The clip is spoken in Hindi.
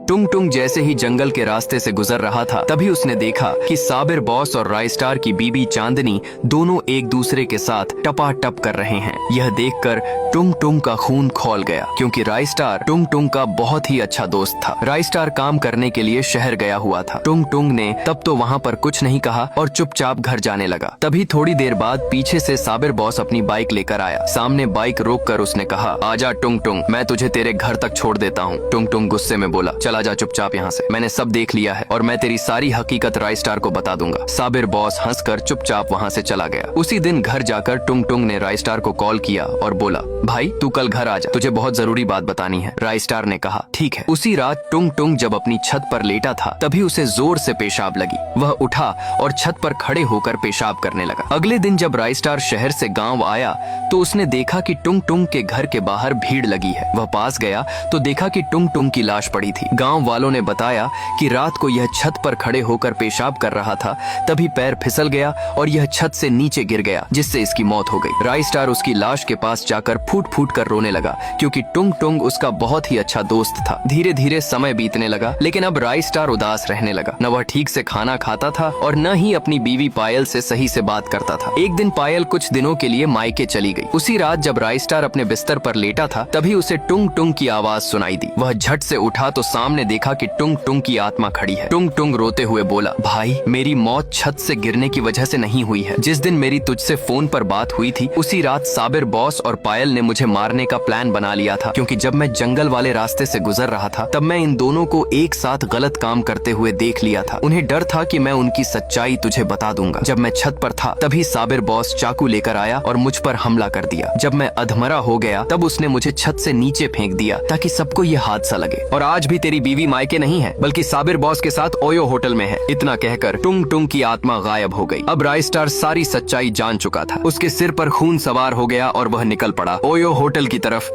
टुंग टुंग जैसे ही जंगल के रास्ते से गुजर रहा था तभी उसने देखा कि साबिर बॉस और राइस्टार की बीबी चांदनी दोनों एक दूसरे के साथ टपाटप कर रहे हैं। यह देखकर टुंग टुंग का खून खौल गया क्योंकि राइस्टार टुंग टुंग का बहुत ही अच्छा दोस्त था। राइस्टार काम करने के लिए शहर गया हुआ था। टुंग टुंग ने तब तो वहाँ पर कुछ नहीं कहा और चुपचाप घर जाने लगा। तभी थोड़ी देर बाद पीछे से साबिर बॉस अपनी बाइक लेकर आया। सामने बाइक रोककर उसने कहा, आजा टुंग टुंग, मैं तुझे तेरे घर तक छोड़ देता हूँ। टुंग टुंग गुस्से में बोला, चला जा चुपचाप यहाँ से, मैंने सब देख लिया है और मैं तेरी सारी हकीकत राइस्टार को बता दूंगा। साबिर बॉस हंसकर चुपचाप वहाँ से चला गया। उसी दिन घर जाकर टुंग टुंग ने राइस्टार को कॉल किया और बोला, भाई तू कल घर आ जा, तुझे बहुत जरूरी बात बतानी है। राइस्टार ने कहा, ठीक है। उसी रात टुंग टुंग जब अपनी छत पर लेटा था तभी उसे जोर से पेशाब लगी। वह उठा और छत पर खड़े होकर पेशाब करने लगा। अगले दिन जब राइस्टार शहर से गांव आया तो उसने देखा कि टुंग टुंग के घर के बाहर भीड़ लगी है। वह पास गया तो देखा कि टुंग टुंग की लाश पड़ी थी। गांव वालों ने बताया कि रात को यह छत पर खड़े होकर पेशाब कर रहा था, तभी पैर फिसल गया और यह छत से नीचे गिर गया जिससे इसकी मौत हो गई। राइस्टार उसकी लाश के पास जाकर फूट फूट कर रोने लगा क्योंकि टुंग टुंग उसका बहुत ही अच्छा दोस्त था। धीरे धीरे समय बीतने लगा लेकिन अब राइस्टार उदास रहने लगा। न वह ठीक से खाना खाता था और न ही अपनी बीवी पायल से सही से बात करता था। एक दिन पायल कुछ दिनों के लिए मायके चली गई। उसी रात जब राइस्टार अपने बिस्तर पर लेटा था तभी उसे टुंग टुंग की आवाज सुनाई दी। वह झट से उठा तो सामने देखा कि टुंग टुंग की आत्मा खड़ी है। टुंग टुंग रोते हुए बोला, भाई मेरी मौत छत से गिरने की वजह से नहीं हुई है। जिस दिन मेरी तुझसे फोन पर बात हुई थी उसी रात साबिर बॉस और पायल ने मुझे मारने का प्लान बना लिया था क्योंकि जब मैं जंगल वाले रास्ते से गुजर रहा था तब मैं इन दोनों को एक साथ गलत काम करते हुए देख लिया था। उन्हें डर था कि मैं उनकी सच्चाई तुझे बता दूंगा। जब मैं छत पर था तभी साबिर बॉस चाकू लेकर आया और मुझ पर हमला कर दिया। जब मैं अधमरा हो गया तब उसने मुझे छत से नीचे फेंक दिया ताकि सबको ये हादसा लगे। और आज भी तेरी बीवी मायके नहीं है बल्कि साबिर बॉस के साथ ओयो होटल में है। इतना कहकर टुंग टुंग की आत्मा गायब हो गई। अब राइस्टार सारी सच्चाई जान चुका था। उसके सिर पर खून सवार हो गया और वह निकल पड़ा ओयो होटल की तरफ।